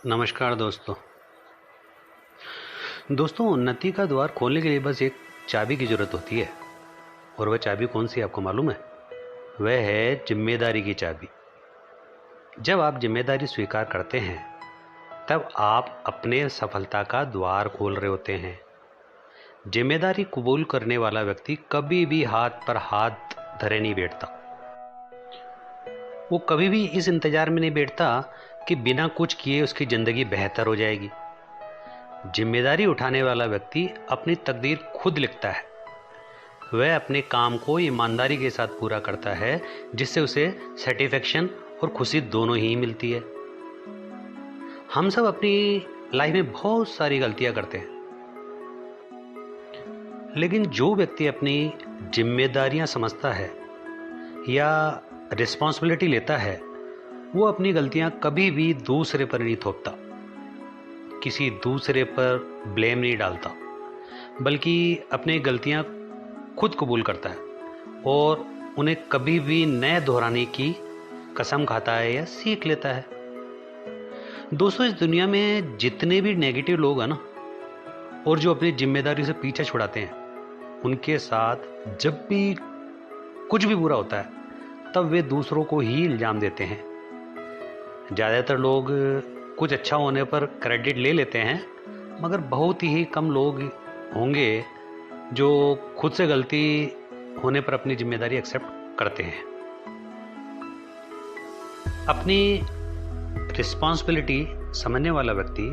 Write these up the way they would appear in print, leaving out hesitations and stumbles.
नमस्कार दोस्तों उन्नति का द्वार खोलने के लिए बस एक चाबी की ज़रूरत होती है। और वह चाबी कौन सी आपको मालूम है? वह है जिम्मेदारी की चाबी। जब आप जिम्मेदारी स्वीकार करते हैं तब आप अपने सफलता का द्वार खोल रहे होते हैं। जिम्मेदारी कबूल करने वाला व्यक्ति कभी भी हाथ पर हाथ धरे नहीं बैठता। वो कभी भी इस इंतजार में नहीं बैठता कि बिना कुछ किए उसकी ज़िंदगी बेहतर हो जाएगी। जिम्मेदारी उठाने वाला व्यक्ति अपनी तकदीर खुद लिखता है। वह अपने काम को ईमानदारी के साथ पूरा करता है, जिससे उसे सेटिस्फैक्शन और खुशी दोनों ही मिलती है। हम सब अपनी लाइफ में बहुत सारी गलतियां करते हैं, लेकिन जो व्यक्ति अपनी जिम्मेदारियां समझता है या रिस्पॉन्सिबिलिटी लेता है, वो अपनी गलतियां कभी भी दूसरे पर नहीं थोपता, किसी दूसरे पर ब्लेम नहीं डालता, बल्कि अपनी गलतियां खुद कबूल करता है और उन्हें कभी भी नए दोहराने की कसम खाता है या सीख लेता है। दोस्तों, इस दुनिया में जितने भी नेगेटिव लोग हैं ना, और जो अपनी जिम्मेदारी से पीछे छुड़ाते हैं, उनके साथ जब भी कुछ भी बुरा होता है तब वे दूसरों को ही इल्ज़ाम देते हैं। ज़्यादातर लोग कुछ अच्छा होने पर क्रेडिट ले लेते हैं, मगर बहुत ही कम लोग होंगे जो खुद से गलती होने पर अपनी जिम्मेदारी एक्सेप्ट करते हैं। अपनी रिस्पॉन्सिबिलिटी समझने वाला व्यक्ति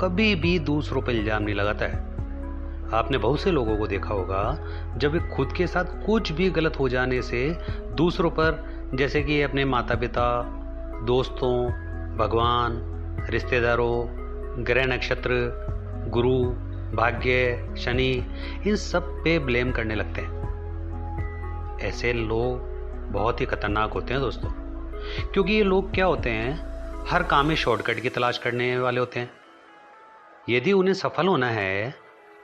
कभी भी दूसरों पर इल्ज़ाम नहीं लगाता है। आपने बहुत से लोगों को देखा होगा, जब वे खुद के साथ कुछ भी गलत हो जाने से दूसरों पर, जैसे कि अपने माता पिता, दोस्तों, भगवान, रिश्तेदारों, ग्रह नक्षत्र, गुरु, भाग्य, शनि, इन सब पे ब्लेम करने लगते हैं। ऐसे लोग बहुत ही खतरनाक होते हैं दोस्तों, क्योंकि ये लोग क्या होते हैं, हर काम में शॉर्टकट की तलाश करने वाले होते हैं। यदि उन्हें सफल होना है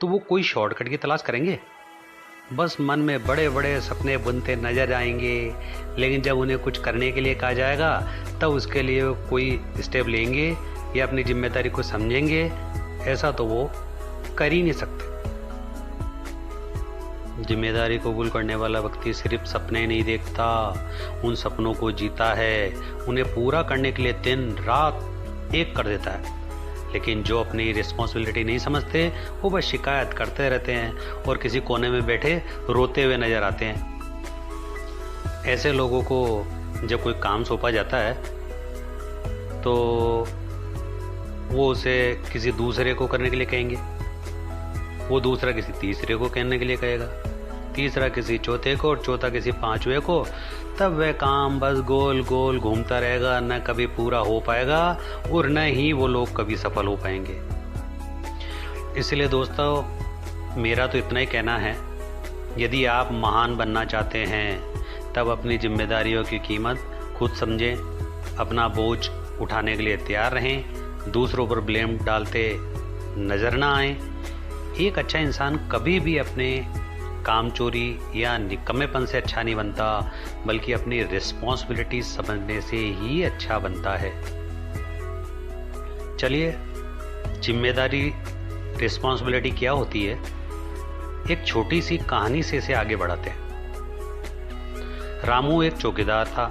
तो वो कोई शॉर्टकट की तलाश करेंगे? बस मन में बड़े बड़े सपने बुनते नजर आएंगे, लेकिन जब उन्हें कुछ करने के लिए कहा जाएगा तब उसके लिए कोई स्टेप लेंगे या अपनी जिम्मेदारी को समझेंगे? ऐसा तो वो कर ही नहीं सकते। जिम्मेदारी कबूल करने वाला व्यक्ति सिर्फ सपने नहीं देखता, उन सपनों को जीता है, उन्हें पूरा करने के लिए दिन रात एक कर देता है। लेकिन जो अपनी रिस्पॉन्सिबिलिटी नहीं समझते, वो बस शिकायत करते रहते हैं और किसी कोने में बैठे रोते हुए नजर आते हैं। ऐसे लोगों को जब कोई काम सौंपा जाता है तो वो उसे किसी दूसरे को करने के लिए कहेंगे, वो दूसरा किसी तीसरे को करने के लिए कहेगा, तीसरा किसी चौथे को और चौथा किसी पांचवे को। तब वह काम बस गोल गोल घूमता रहेगा, न कभी पूरा हो पाएगा और न ही वो लोग कभी सफल हो पाएंगे। इसलिए दोस्तों, मेरा तो इतना ही कहना है, यदि आप महान बनना चाहते हैं तब अपनी जिम्मेदारियों की कीमत खुद समझें, अपना बोझ उठाने के लिए तैयार रहें, दूसरों पर ब्लेम डालते नजर ना आए। एक अच्छा इंसान कभी भी अपने कामचोरी या निकम्मेपन से अच्छा नहीं बनता, बल्कि अपनी रिस्पॉन्सिबिलिटी समझने से ही अच्छा बनता है। चलिए, जिम्मेदारी, रिस्पॉन्सिबिलिटी क्या होती है, एक छोटी सी कहानी से इसे आगे बढ़ाते हैं। रामू एक चौकीदार था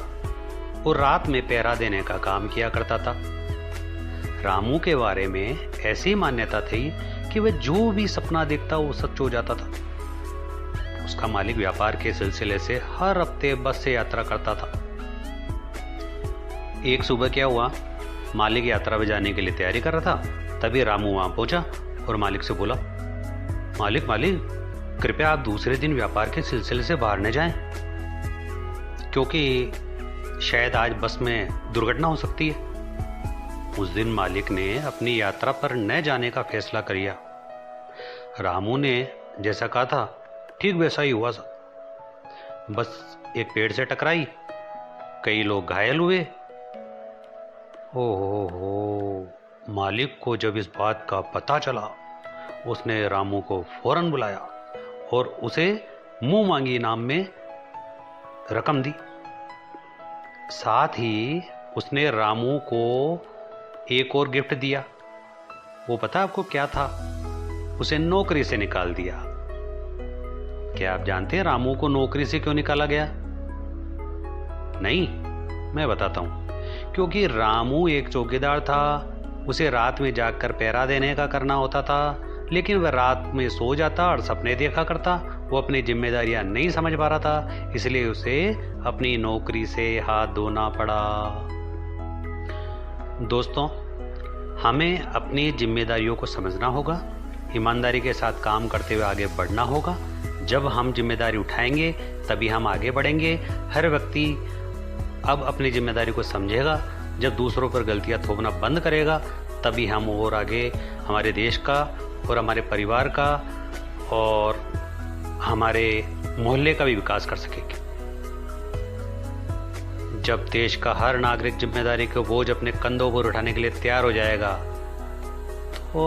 और रात में पहरा देने का काम किया करता था। रामू के बारे में ऐसी मान्यता थी कि वह जो भी सपना देखता वो सच हो जाता था। उसका मालिक व्यापार के सिलसिले से हर हफ्ते बस से यात्रा करता था। एक सुबह क्या हुआ, मालिक यात्रा में जाने के लिए तैयारी कर रहा था। तभी रामू वहां पहुंचा और मालिक से बोला, मालिक कृपया आप दूसरे दिन व्यापार के सिलसिले से बाहर न जाएं, क्योंकि शायद आज बस में दुर्घटना हो सकती है। उस दिन मालिक ने अपनी यात्रा पर न जाने का फैसला किया। रामू ने जैसा कहा था ठीक वैसा ही हुआ। बस एक पेड़ से टकराई, कई लोग घायल हुए। ओहो, मालिक को जब इस बात का पता चला, उसने रामू को फौरन बुलाया और उसे मुंह मांगी इनाम में रकम दी। साथ ही उसने रामू को एक और गिफ्ट दिया। वो पता आपको क्या था? उसे नौकरी से निकाल दिया। क्या आप जानते हैं रामू को नौकरी से क्यों निकाला गया? नहीं, मैं बताता हूं। क्योंकि रामू एक चौकीदार था। उसे रात में जागकर पहरा देने का करना होता था, लेकिन वह रात में सो जाता और सपने देखा करता। वो अपनी जिम्मेदारियां नहीं समझ पा रहा था, इसलिए उसे अपनी नौकरी से हाथ धोना पड़ा। दोस्तों, हमें अपनी जिम्मेदारियों को समझना होगा, ईमानदारी के साथ काम करते हुए आगे बढ़ना होगा। जब हम जिम्मेदारी उठाएंगे तभी हम आगे बढ़ेंगे। हर व्यक्ति अब अपनी जिम्मेदारी को समझेगा। जब दूसरों पर गलतियां थोपना बंद करेगा तभी हम और आगे हमारे देश का और हमारे परिवार का और हमारे मोहल्ले का भी विकास कर सकेंगे। जब देश का हर नागरिक जिम्मेदारी को बोझ अपने कंधों पर उठाने के लिए तैयार हो जाएगा तो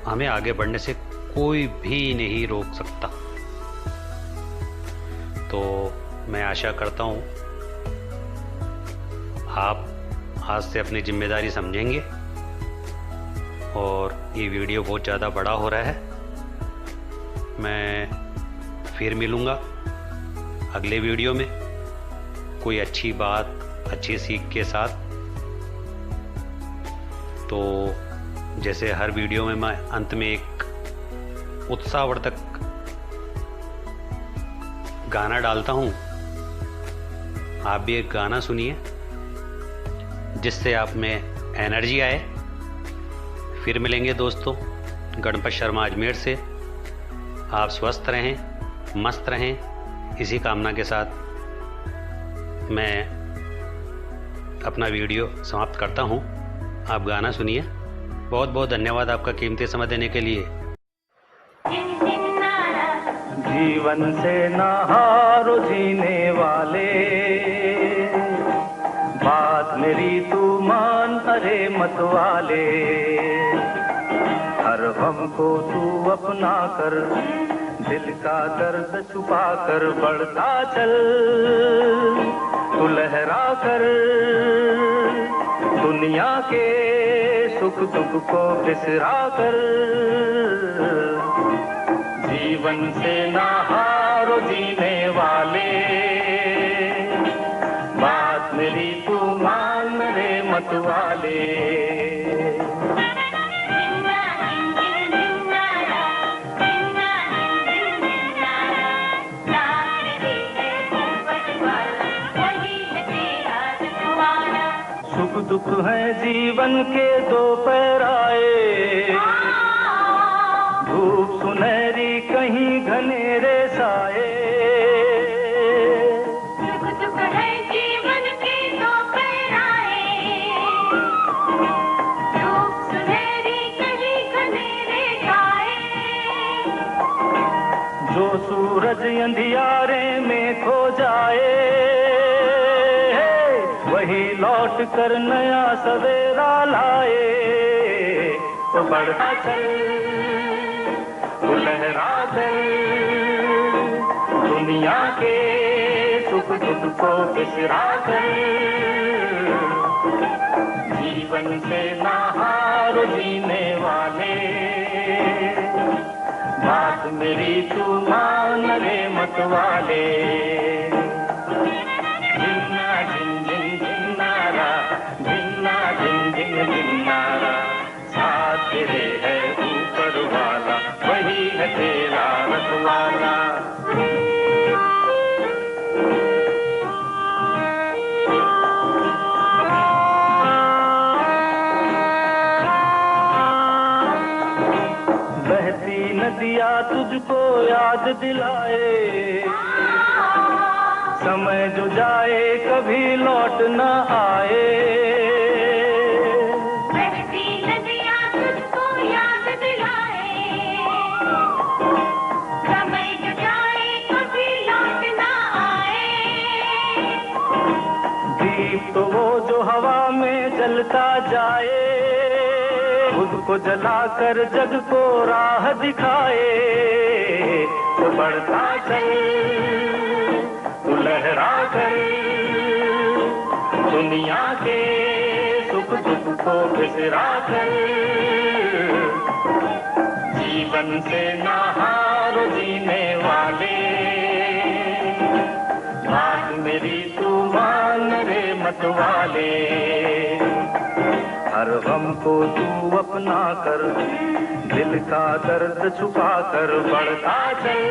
हमें आगे बढ़ने से कोई भी नहीं रोक सकता। तो मैं आशा करता हूं आप आज से अपनी जिम्मेदारी समझेंगे। और ये वीडियो बहुत ज़्यादा बड़ा हो रहा है। मैं फिर मिलूँगा अगले वीडियो में कोई अच्छी बात, अच्छी सीख के साथ। तो जैसे हर वीडियो में मैं अंत में एक उत्साहवर्धक गाना डालता हूँ, आप भी एक गाना सुनिए जिससे आप में एनर्जी आए। फिर मिलेंगे दोस्तों, गणपत शर्मा अजमेर से। आप स्वस्थ रहें, मस्त रहें, इसी कामना के साथ मैं अपना वीडियो समाप्त करता हूं। आप गाना सुनिए। बहुत बहुत धन्यवाद आपका कीमती समय देने के लिए। जीवन से ना हारो जीने वाले, बात मेरी तू मान अरे मत वाले। हर गम को तू अपना कर, दिल का दर्द छुपा कर बढ़ता चल। तू लहरा कर दुनिया के सुख दुख को बिसरा कर। जीवन से ना हारो जीने वाले, बात मेरी तू मान रे मत वाले। सुख दुख है जीवन के दो पैराए, धूप सुनहरी कहीं घनेरे साए। सुख दुख है जीवन के दो पैराए, धूप सुनहरी कहीं घनेरे साए। जो सूरज अंधियारे में खो जाए, वही लौट कर नया सवेरा लाए। तो बढ़ता चल, तो लहरा चल, दुनिया के सुख दुख को बिसरा कर। जीवन से ना हारो जीने वाले, बात मेरी तू मान रे मत वाले। साथ तेरे है ऊपर वाला, वही है तेरा रखवाला। बहती नदियाँ तुझको याद दिलाए, समय जो जाए कभी लौट न आए। बहती नदियाँ तुझको याद दिलाए, समय जो जाए कभी लौट ना आए। दीप तो वो जो हवा में जलता जाए, खुद को जलाकर जग को राह दिखाए। तो बढ़ता चल, तू लहरा कर दुनिया के सुख दुख को बिसरा कर जीवन से ना हारो जीने वाले, बात मेरी तू मान रे मत वाले। हर गम को तू अपना कर, दिल का दर्द छुपा कर बढ़ता चल,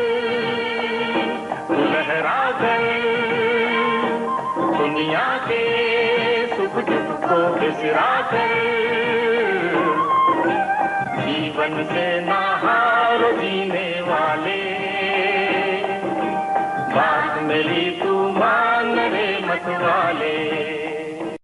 तू लहरा कर दुनिया के सुख दुख को बिसरा कर जीवन से ना हारो जीने वाले, बात मेरी तू मान रे मत वाले।